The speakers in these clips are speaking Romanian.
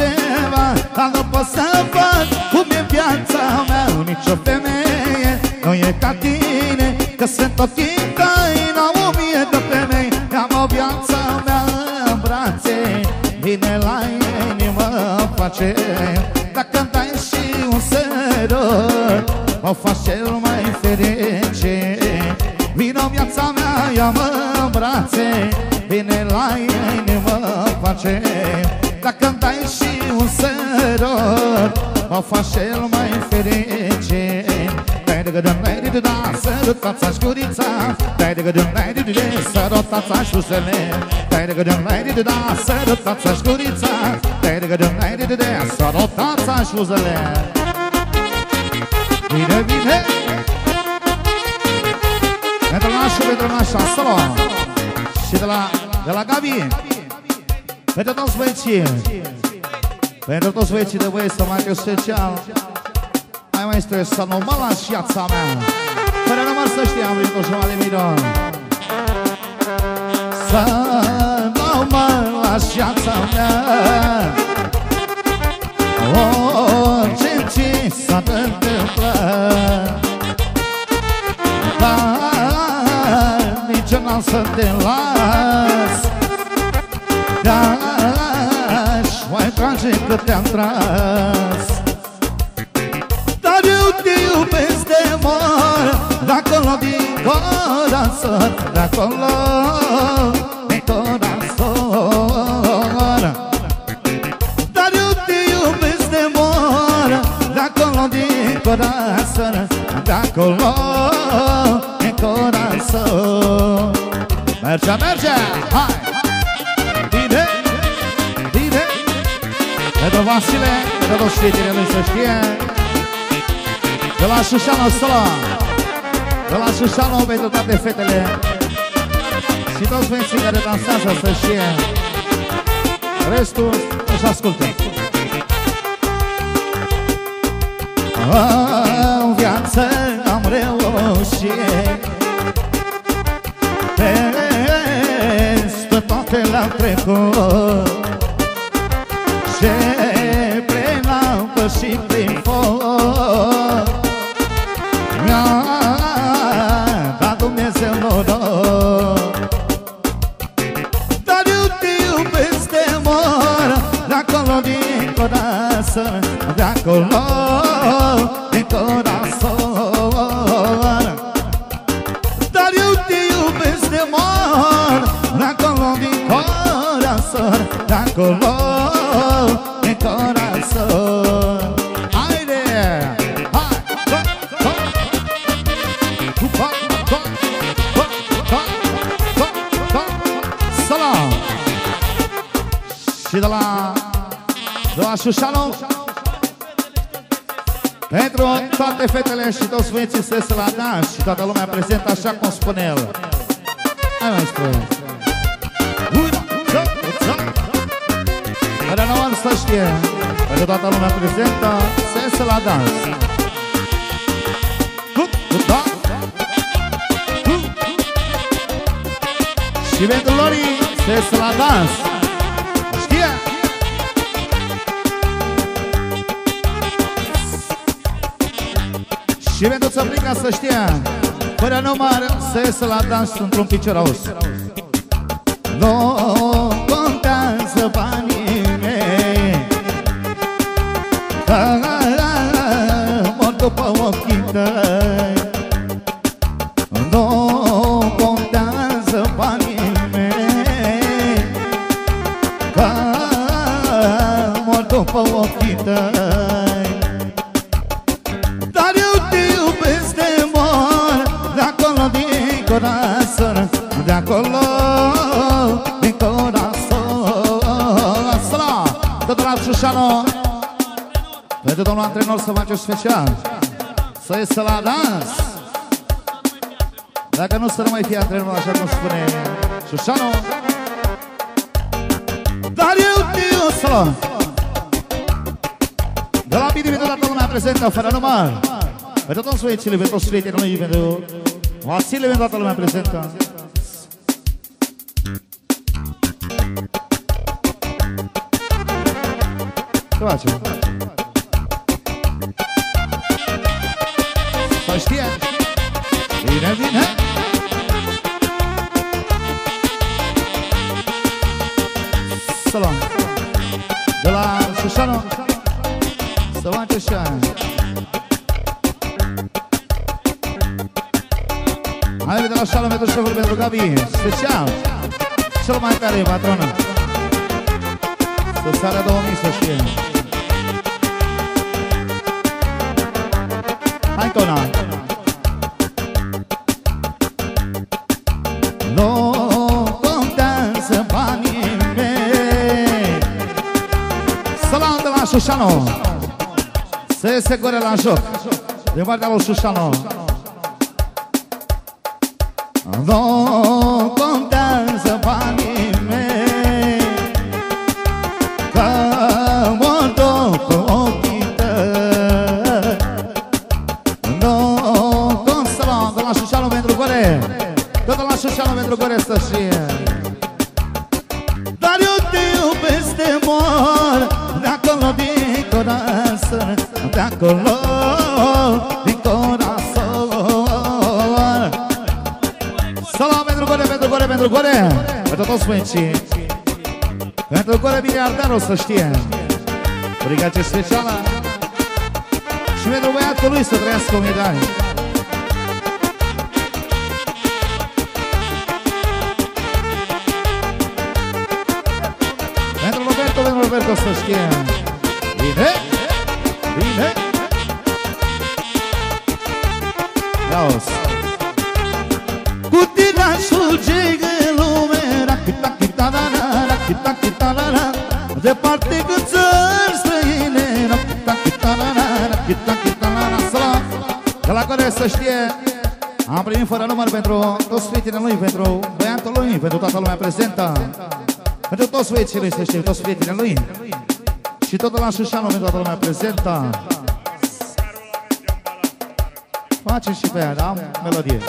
altceva, dar nu pot să fac cum e viața mea. Nici o femeie nu e ca tine, că sunt tot tine, n-am 1000 de femei. Am o viața mea în brațe, vine la inimă face. Dacă-mi dai și un sărut, mă faci cel mai fericit. Vino viața mea, ia-mă în brațe, vine la inimă face. Dacă-mi dai și un sărut, mă faci cel mai fericit. Dai-de-gă-dă-n-dai-de-da, sărutați-aș gurița. Dai-de-gă-dă-n-dai-de-de, sărutați-aș buzele. Dai-de-gă-dă-n-dai-de-da, sărutați-aș gurița. Dai-de-gă-dă-n-dai-de-de, sărutați-aș buzele. Bine, bine! Pentru nașul, pentru nașa, solo. Și de la Gabi. Pentru toți băieții. Pentru toți băieții de băieți, să mai special. Hai mai stresat, nu mă las viața mea. Fără număr să știi, am venit o jumătate de milion. Să nu mă las viața mea. Orice ți s-a întâmplat, dar nici eu n-am să te las. Dar-aș mai trage cât te-am tras. Dar eu te iubesc de mor, de-acolo din corazon, de-acolo din corazon. Dar eu te iubesc de mor, de-acolo din corazon, de-acolo din corazon. Merge, merge, hai! Bine, bine! Pentru Vasile, pentru toți fetele lui să știe. De la Șușanu Săla, de la Șușanu pentru toate fetele și toți băieții care dansează să știe. Restul își ascultă. În viață am reușit, peste toate le-am trecut, și prin apă și prin foc mi-a dat Dumnezeu noroc. Dar eu te iubesc de mor, de-acolo din corazon, de-acolo din corazon. Dar eu te iubesc de mor, de-acolo din corazon, de-acolo din corazon. Haide! Hai! Salam! Și de la Șușanu, pentru toate fetele și toți băieții să iasă la dans și toată lumea prezentă așa cum spune el. Hai mai spune. Care nu am să știe, pentru toată lumea prezentă să iasă la dans. Și pentru Lori să iasă la dans. Știe? Și pentru Țăplica să știe, fără număr să iasă la dans într-un picioros. Nu contează banii mei, că mor după ochii tăi. Nu contează banii mei, că mor după ochii tăi. Dar eu te iubesc de mor, de-acolo din corazon, de-acolo din corazon. Sala, tot la Șușanu, pentru domnul antrenor să face special, să iasă la dans. Dacă nu să nu mai fie antrenor, așa cum spune Șușanu. Dar eu te iubesc, Sala. De la Bini, pentru toată lumea prezentă, fără număr. Pentru toți băieții, pentru toți prietenii, pentru Vasile, pentru toată lumea prezentă. Ce facem? Să știe. Bine, bine. Salam. De la Șușanu. Să facă așa. Hai de la șală pentru șeful pentru Gabi. Special. Cel mai tare, patronă. Să seara 2000 să știe. Hai că una. Nu contează banii mei. Salam de la Șușanu. Se iese gore la joc. Din partea lui Șușanu. Nu contează banii mei, că mă duc cu ochii tăi. Nu contează de la Șușanu pentru gore. Tot de la Șușanu pentru gore să știe. Dar eu te iubesc de mor, de acolo din corazon, de acolo din corazon. Salam pentru gore, pentru gore, pentru gore. Pentru toți sfâncii. Pentru gore miliardarul să știe. Brigație specială. Și pentru băiatul lui să trăiască 1000 de ani. Pentru Roberto să știe. Bine, bine. Ia-o-ți. Cu tine aș fuge în lume, rachita-chita-la-la, rachita-chita-la-la, departe cât țări străine, rachita-chita-la-la, rachita-chita-la-la. Salam! De la care să știe, am primit fără număr pentru toți prietenii lui, pentru băiatul lui, pentru toată lumea prezentă, pentru toți vecinii lui, să știe, toți prietenii lui și tot la Șușanu, pentru toată lumea prezentă. Facem și pe aia, da? Melodie.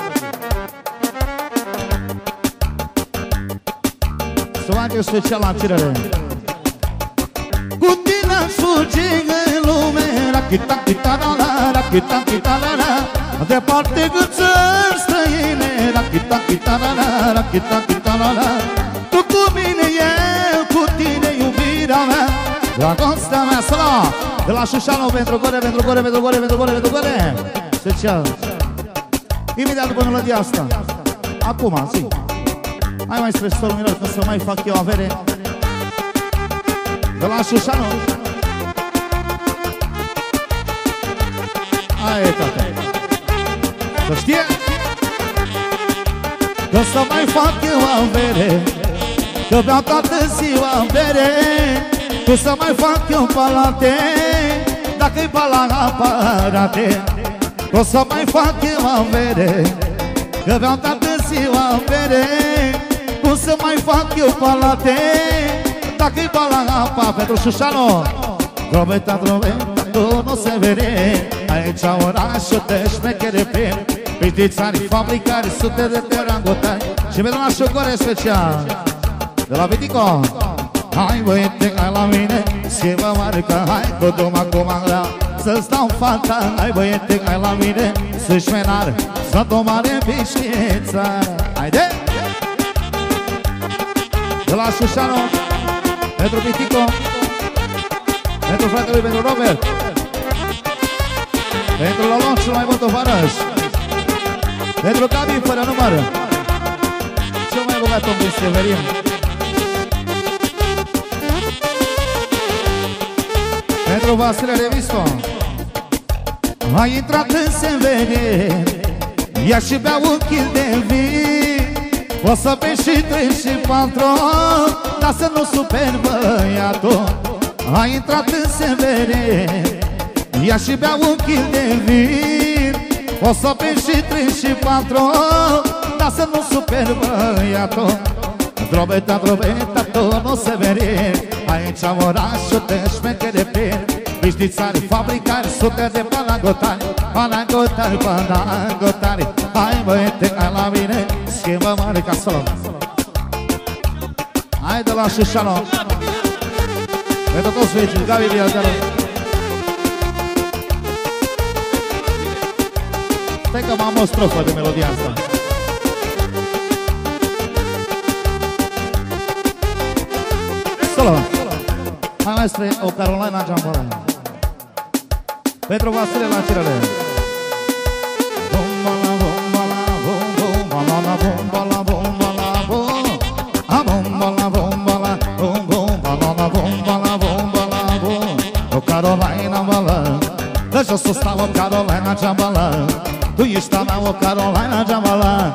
Să facă special la cerere. Cu tine aș fugi în lume, rachita-chita-la-la, rachita-chita-la-la, departe cât țări străine, rachita-chita-la-la, rachita-chita-la-la. Tu cu mine, eu cu tine, iubirea mea, dragostea mea. Salam! De la Șușanu pentru gore, pentru gore, pentru gore, pentru gore, pentru gore. Special. Imediat după melodia asta. Acum, zi. Hai mai spre stolul minor, că să mai fac eu avere. De la Șușanu. Hai, tata. Să știe că să mai fac eu avere, că beau toată ziua bere. Că să mai fac eu palate, dacă-i pala aparate. O să mai fac eu avere, că beau toată ziua bere. Cum să mai fac eu palate, dacă-i pala apa. Pentru Șușanu. Drobeta, drobeta, tu nu se vede. Aici orașul te șmechere pe pitițari, fabricari, sute de terangotari. Și pentru la șocore special de la Vitico. Hai băiete, hai la mine, schimbă marca, hai cu duma cu mangla, să-ți dau fata. Hai băiete, hai la mine, să-și menar, să-ți o mare bișchiță. Haide! De la Șușanu, pentru Vitico, pentru fratele lui, pentru Robert, pentru Lolon cel mai bun tovarăș, pentru Gabi fără număr, cel mai bogat om din Severin. Pentru Vasile Revisto. Ai intrat în Severin, ia și bea un kil de vin. O să bei și 3 și 4, dar să nu superi băiatul. Ai intrat în Severin, ia și bea un kil de vin. O să bei și 3 și 4, dar să nu superi băiatul. Drobeta, drobeta, tu nu Severin, aici orașul te șmechere pe biștițari, fabricari, sute de panagotari, panagotari, panagotari. Hai băiete, hai la mine, schimbă marca. Salam! Hai de la Șușanu. Pentru toți vecini, Gabi Bialdeală. Stai că m-am o strofă de melodia asta. Solo! Hai maestre, o Carolina Giambala. Pentru Vasile la cerere. Bombala, bombala, bombala, bombala, bombala, bombala, bombala, bombala, bombala, bombala, o Carolina Bala. Dă jos sus la o Carolina Giambala. Tu ești a mea, o Carolina Giambala.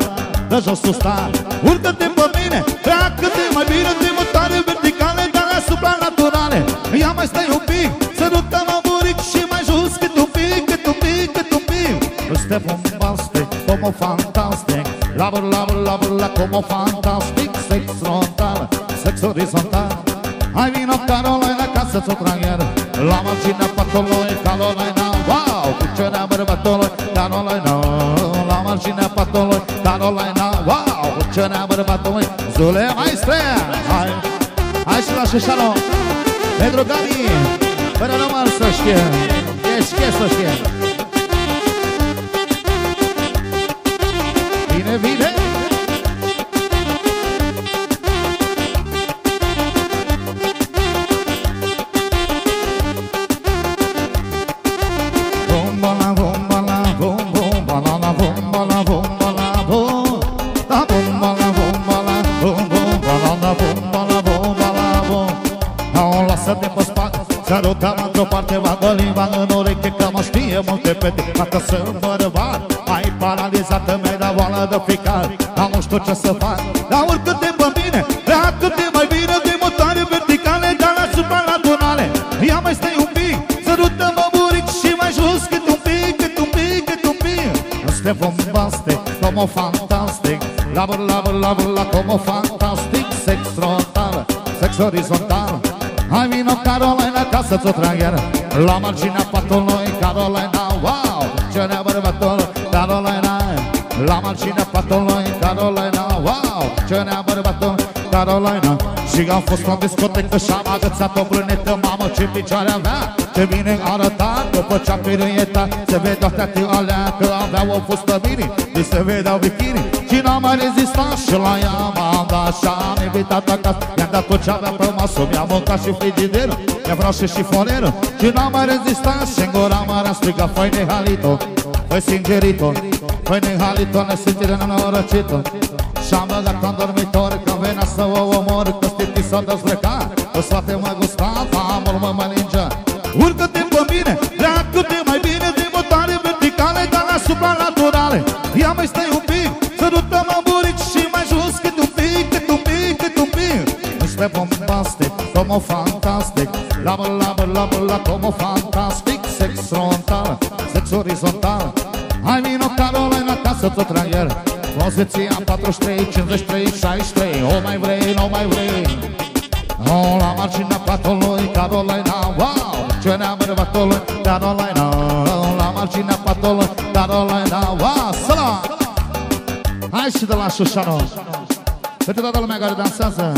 Dă jos sus la, urcă-te pe mine, treacă-te mai bine de mutare verticale, dar asupra naturale. Ia mai stai un pic, sărută-mă buric și mai jos cât un pic, cât un pic, cât un pic. Este bombastic, como fantastic, labur, labur, labur, la como fantastic, sex frontal, sex horizontal. Hai vino Carolina ca să-ți o trag iar la marginea patului, Carolina, wow, cu cerea bărbatului, Carolina, la marginea patului, Carolina, wow, cu cerea bărbatului, Zule maestre, hai, hai și la Șușano, pentru Gabi, până rămân să știe, e să știe. Bine, bine. Sărută-mă într-o parte, bagă limba în ureche, că mă știe multe fete. Dacă sunt bărbat, ai paralizată, mi-ai dat boală de ficat. Dar nu știu ce să fac, dar urcă-te pe mine, pleacă-te mai bine de mutare verticale, dar la supranaturale. Ia mai stai un pic, sărută-mă buric și mai jos cât un pic, cât un pic, cât un pic. Este bombastic, como fantastic, labur, labur, labur, la como fantastic, sex frontal, sex horizontal. Hai vino Carolina ca să-ți o trag iar la marginea patului, Carolina, wow, cerea bărbatului, Carolina, la marginea patului, Carolina, wow, cerea bărbatului, Carolina. Și am fost la discotecă și-am agățat o brânetă, mamă, ce picioare avea, ce bine arăta, după ce-a piruietat, se vedeau toate alea, că avea o fustă mini, și se vedeau bikini, și n-am mai rezistat și la ea m-am dat și-am invitat acasă, i-am dat tot ce avea pe masă, mi-am mâncat și frigiderul, mi-a vreau și șifonierul, și n-am mai rezistat și în gura mare-a strigat, făi nehalito, făi singerito, făi nehalito, nesintire nenorăcito. Și-am băgat în dormitor, că venea să o omor, că stipii s-o dezbrăca, o soate mă gusta, famul mă măningea. Urcă-te pe mine, pleacă-te mai bine de mutare verticale, dar la supranaturale. Ia mai stai un pic, sărută-mă buric și mai jos cât un pic, cât un pic, cât un pic. Este bombastic, como fantastic, labă, labă, labă, la como fantastic, sex frontal, sex horizontal. Hai vino Carolina ca să-ți o trag iar poziția 43, 53, 63. O mai vrei, nu mai vrei. O, la marginea patului, Carolina, wow, cerea bărbatului, Carolina, la marginea patului, Carolina, wow, săla! Hai și de la Șușano, pentru toată lumea care dansează.